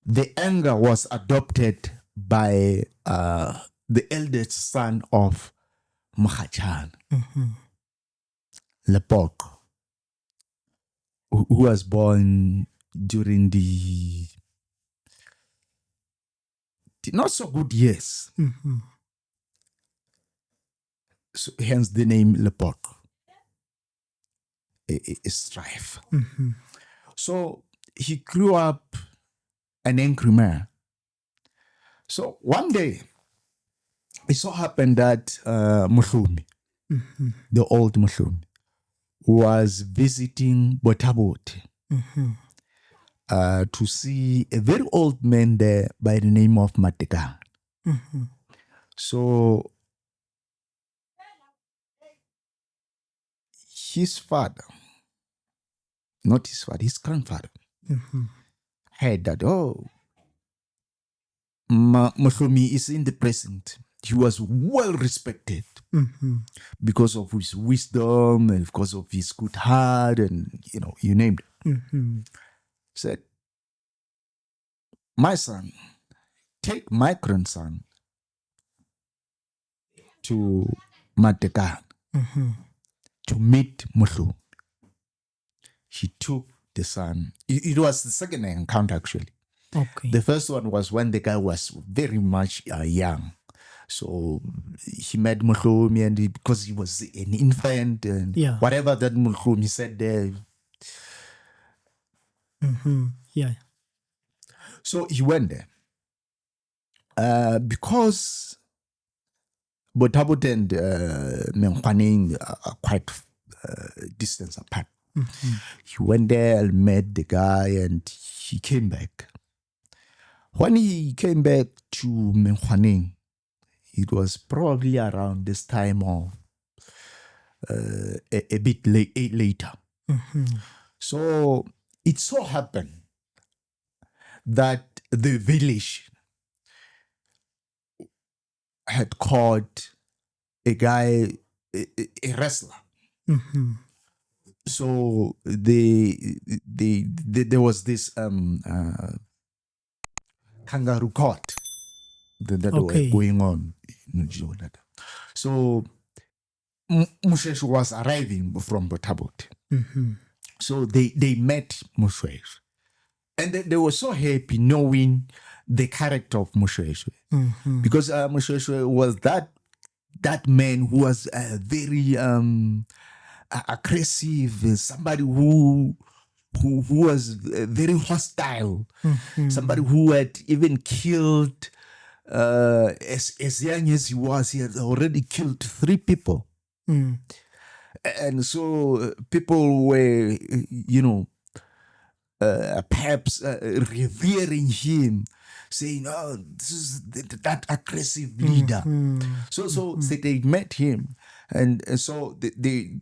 the anger was adopted by the eldest son of Mahachan, Mm-hmm. Lepok, who was born during the not so good years. Mm-hmm. So hence the name Lepok, a strife. Mm-hmm. So he grew up an angry man. So one day, it so happened that Mohlomi, Mm-hmm. the old Mohlomi, was visiting Botabote Mm-hmm. to see a very old man there by the name of Mateka. Mm-hmm. So his father, not his father, his grandfather, Mm-hmm. heard that, oh, Mohlomi is in the present. He was well respected because of his wisdom and because of his good heart, and you named it. Said, my son, take my grandson to Matekan to meet Mohlomi. He took the son. It was the second encounter, actually. Okay. The first one was when the guy was very much young. So he met Mohlomi, and because he was an infant, and whatever that Mohlomi said there. Yeah. So he went there. Because Botabot and Menkwaneng are quite distance apart. He went there and met the guy, and he came back. When he came back to Menkwaneng, it was probably around this time of a bit later. So it so happened that the village had caught a guy, a wrestler. So there was this kangaroo court that were going on. So Moshoeshoe was arriving from Botabot. So they met Moshoeshoe. And they were so happy knowing the character of Moshoeshoe. Because Moshoeshoe was that man who was very aggressive, somebody who was very hostile, somebody who had even killed, as young as he had already killed 3 people. And so people were, perhaps revering him, saying, "Oh, this is that aggressive leader." So they met him, and so they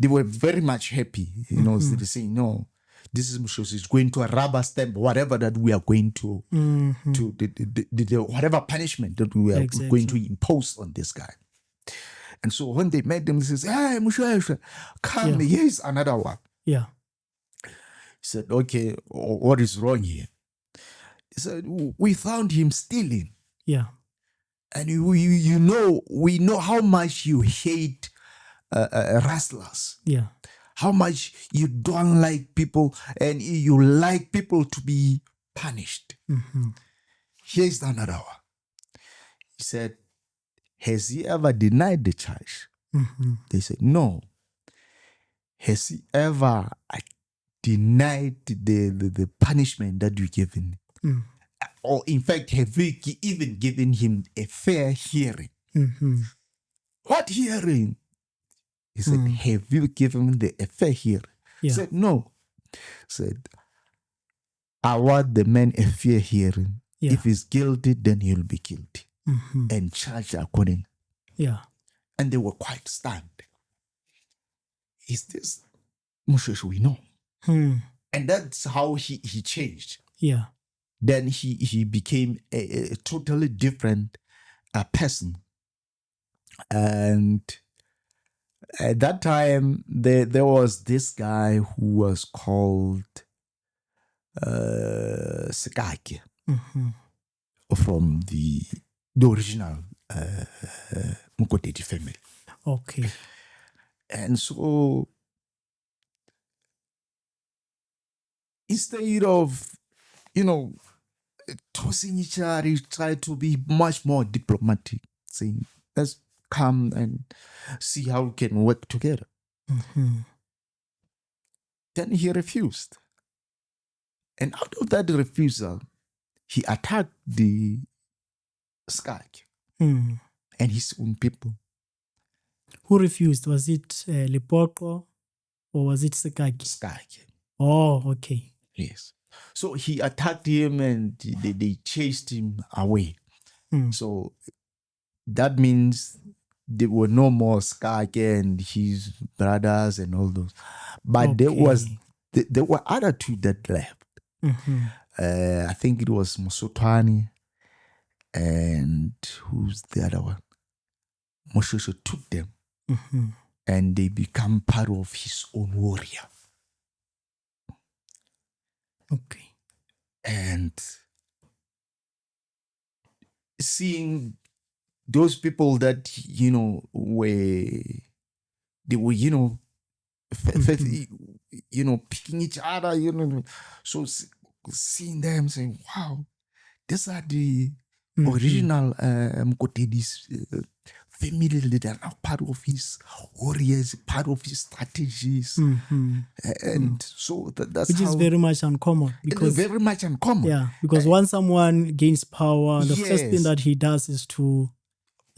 were very much happy. So they saying, "No, this is Moshoeshoe is going to a rubber stamp, whatever that we are going to the whatever punishment that we are going to impose on this guy." And so when they met them, they says, "Hey, Moshoeshoe, come, here's another one." Yeah. He said, "Okay, what is wrong here?" He said, "We found him stealing." Yeah. And we know how much you hate wrestlers. Yeah. How much you don't like people, and you like people to be punished. Here's another one. He said, "Has he ever denied the charge?" They said, "No." "Has he ever denied the punishment that you gave him? Or in fact, have you even given him a fair hearing?" "What hearing?" He said, "Have you given him a fair hearing?" He said, "No." He said, "I want the man a fair hearing. If he's guilty, then he'll be guilty and charged accordingly." And they were quite stunned. Is this Moshoeshoe we know? And that's how he changed. Then he became a totally different person. And at that time, there was this guy who was called Sekake from the original Mukoteti family. Okay. And so instead of, tossing each other, he tried to be much more diplomatic, saying, "Let's come and see how we can work together." Then he refused. And out of that refusal, he attacked the Skak and his own people. Who refused? Was it Lepoko or was it Sekaki? Skak. Oh, okay. Yes. So he attacked him, and they chased him away. So that means there were no more Skak and his brothers and all those. But there were other 2 that left. I think it was Mosotwani and who's the other one? Moshoeshoe took them and they become part of his own warrior. Okay. And seeing those people that, they were, picking each other, so seeing them saying, wow, these are the original Mkotedi's family that are now part of his warriors, part of his strategies. And so that's which how... is very much uncommon. Because very much uncommon. Yeah, because once someone gains power, the first thing Yes. that he does is to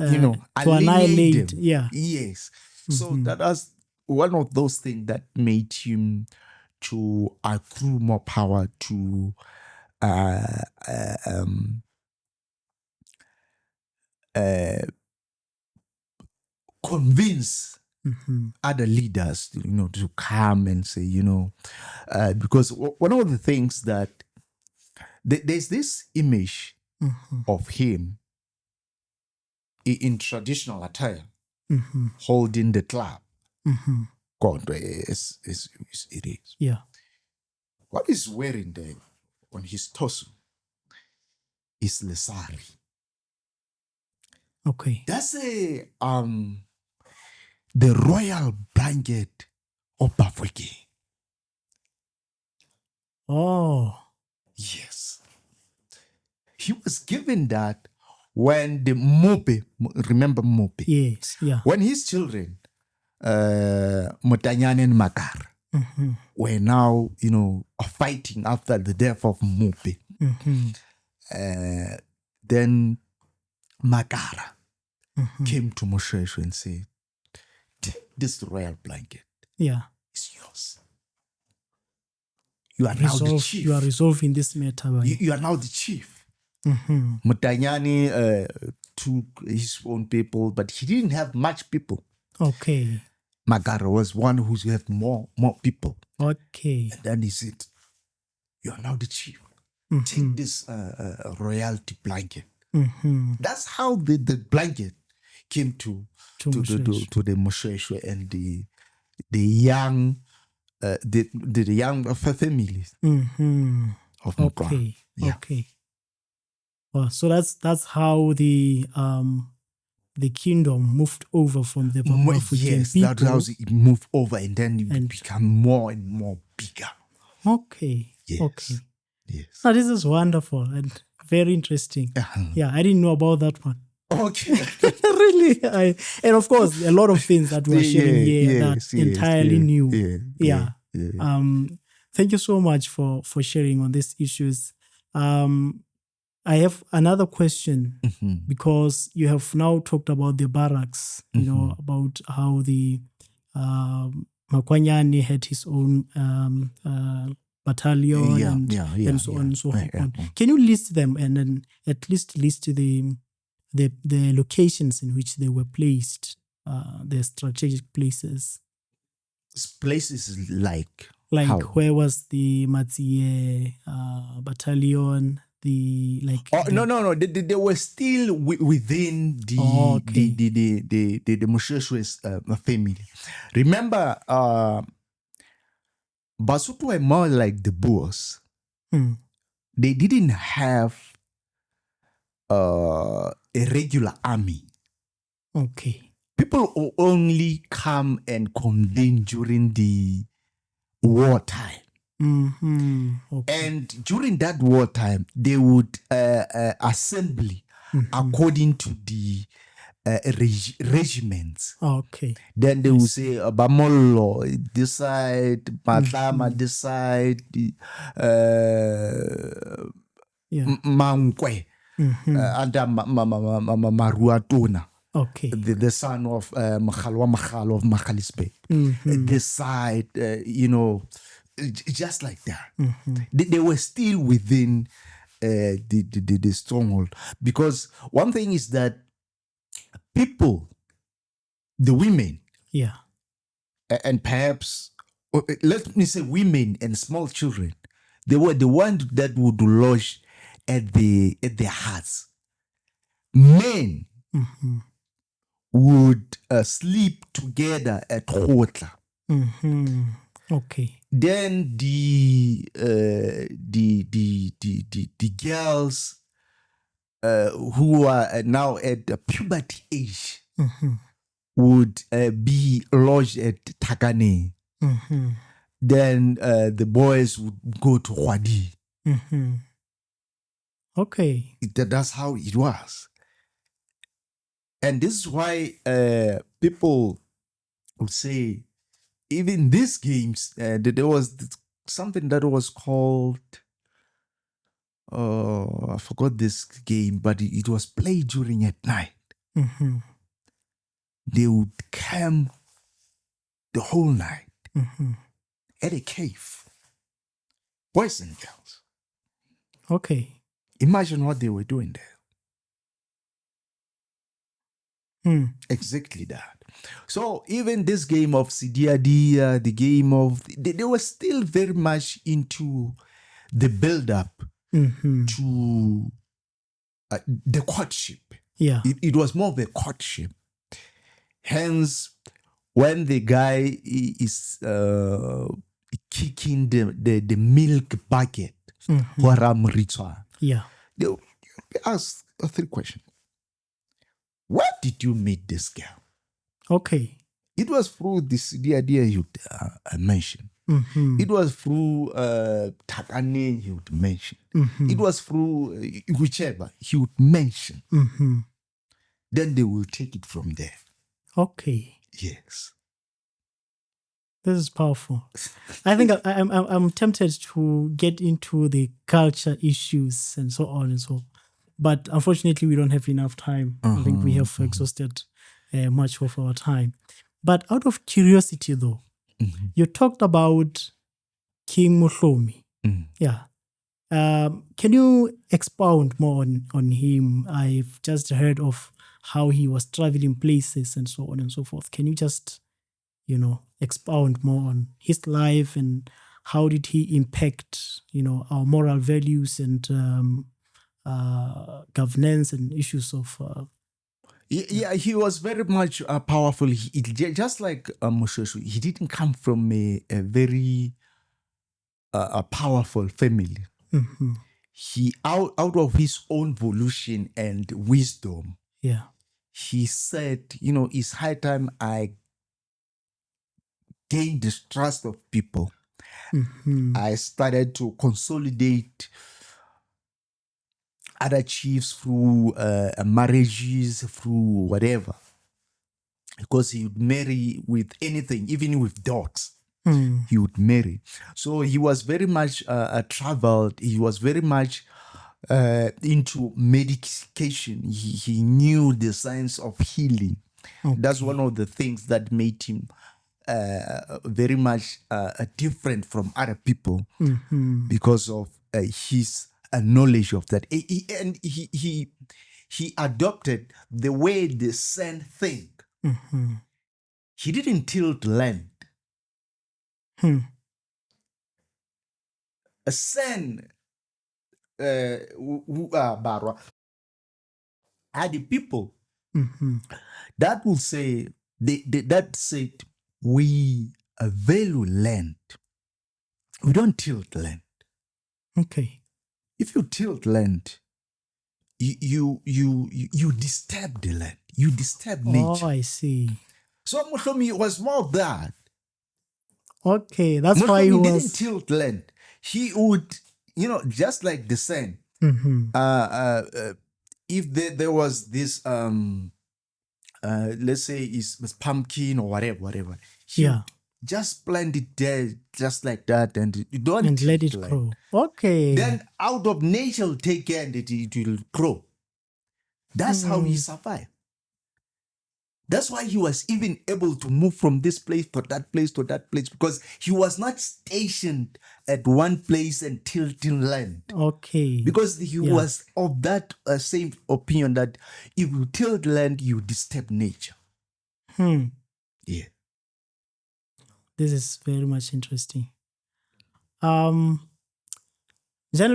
alienate them. Yeah. Yes. So that was one of those things that made him to accrue more power to convince other leaders, to come and say, because one of the things that there's this image of him in traditional attire, holding the club. God, it is. Yeah. What he's wearing there on his torso is Letsie. Okay. That's the royal blanket of Bafweke. Oh. Yes. He was given that when the Mope, remember Mope? Yes. Yeah. When his children, Motanyane and Makar, were now, fighting after the death of Mope. Then Makara came to Moshoeshoe and said, take this royal blanket. Yeah. It's yours. You are now the chief. You are resolving this matter. Right? You are now the chief. Mutanyani took his own people, but he didn't have much people. Okay. Magara was one who had more people. Okay. And then he said, you are now the chief. Take this royalty blanket. That's how the blanket came to the Moshoeshoe and the young the young families of Mokwa. Okay. Yeah. Okay. Well, so that's how the kingdom moved over from the African people. Yes, that's how it moved over, and then it became more and more bigger. Okay. Yes. Okay. Yes. Now, this is wonderful and very interesting. Yeah, I didn't know about that one. Okay. Really, and of course, a lot of things that we are sharing here that entirely new. Yeah. Thank you so much for sharing on these issues. I have another question because you have now talked about the barracks, about how the Makwanyane had his own battalion and so on and so on. Can you list them and then at least list the locations in which they were placed, the strategic places? Places like how? Where was the Matsie battalion? No. They were still within the Moshoeshoe's family. Remember, Basotho were more like the Boers. They didn't have a regular army. Okay. People will only come and convene during the wartime. Okay. And during that wartime, they would assembly according to the regiments. Okay. Then they would say Bamolo this side, Matlama this side, Mankwe under Maruatona. Okay. The son of Mahalo of Mahalispe. This side, just like that. They were still within the stronghold. Because one thing is that people, the women, and perhaps, let me say women and small children, they were the ones that would lodge at their huts. men Mm-hmm. would sleep together at Khotla. Mm-hmm. Okay. Then the girls who are now at the puberty age Mm-hmm. would be lodged at Takane. Mm-hmm. Then the boys would go to Hwadi. Mm-hmm. Okay. That's how it was. And this is why people would say, even these games, there was something that was called, I forgot this game, but it was played during at night. Mm-hmm. They would camp the whole night Mm-hmm. at a cave. Boys and girls. Okay. Imagine what they were doing there. Hmm. Exactly that. So even this game of Sidiadia, the game of, they were still very much into the build-up Mm-hmm. to the courtship. Yeah. It was more of a courtship. Hence, when the guy is kicking the milk bucket, Yeah. they ask 3 questions. Where did you meet this girl? Okay. It was through the idea you mentioned. Mm-hmm. It was through Takane he would mention. Mm-hmm. It was through whichever he would mention. Mm-hmm. Then they will take it from there. Okay. Yes. This is powerful. I think I'm tempted to get into the culture issues and so on and so. But unfortunately, we don't have enough time. I think we have exhausted much of our time. But out of curiosity, though, you talked about King Mohlomi. Yeah. Can you expound more on him? I've just heard of how he was traveling places and so on and so forth. Can you just, expound more on his life and how did he impact, our moral values and governance and issues of... Yeah, he was very much powerful. Just like Moshoeshoe, he didn't come from a very powerful family. Mhm. He out of his own volition and wisdom, Yeah. he said, it's high time I gained the trust of people. Mhm. I started to consolidate other chiefs through marriages, through whatever. Because he would marry with anything, even with dogs. Mm. He would marry. So he was very much traveled. He was very much into medication. He knew the science of healing. Okay. That's one of the things that made him very much different from other people because of his knowledge of that. And he adopted the way the Sen think. Mhm. He didn't tilt land. Hmm. A Sen Barwa are the people Mhm. that will say that said we value land. We don't tilt land. Okay. If you tilt land, you disturb the land. You disturb nature. Oh, I see. So Mohlomi was more of that. Okay, that's why he Mohlomi didn't was... tilt land. He would, just like the sand. Mhm. If there was this let's say it's pumpkin or whatever, he Yeah. would just plant it there just like that, and you don't And let tilt it land. grow. Okay. Then out of nature will take care and it will grow. That's how he survived. That's why he was even able to move from this place to that place to that place, because he was not stationed at one place and tilting land. Okay. Because he was of that same opinion that if you tilt land, you disturb nature. Yeah. This is very much interesting. General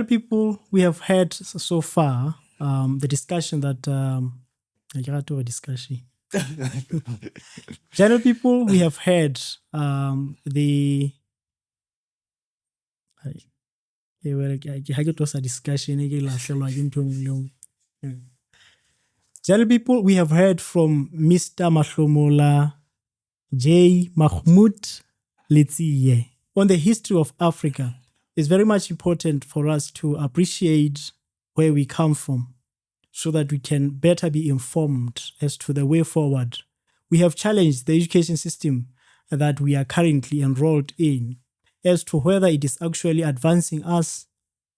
people, we have heard so far the discussion that I got to a discussion. General people, we have heard the General people, we have heard from Mr. Mohlomi J. Mahmoud Letsie on the history of Africa. It's very much important for us to appreciate where we come from so that we can better be informed as to the way forward. We have challenged the education system that we are currently enrolled in as to whether it is actually advancing us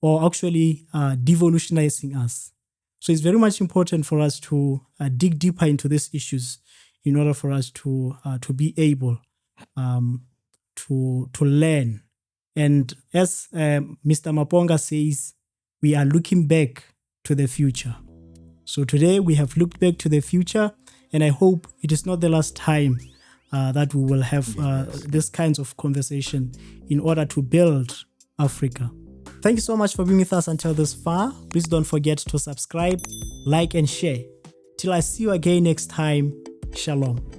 or actually devolutionizing us. So it's very much important for us to dig deeper into these issues in order for us to be able to learn. And as Mr. Maponga says, we are looking back to the future. So today we have looked back to the future, and I hope it is not the last time that we will have this kinds of conversation in order to build Africa. Thank you so much for being with us until this far. Please don't forget to subscribe, like, and share. Till I see you again next time, Shalom.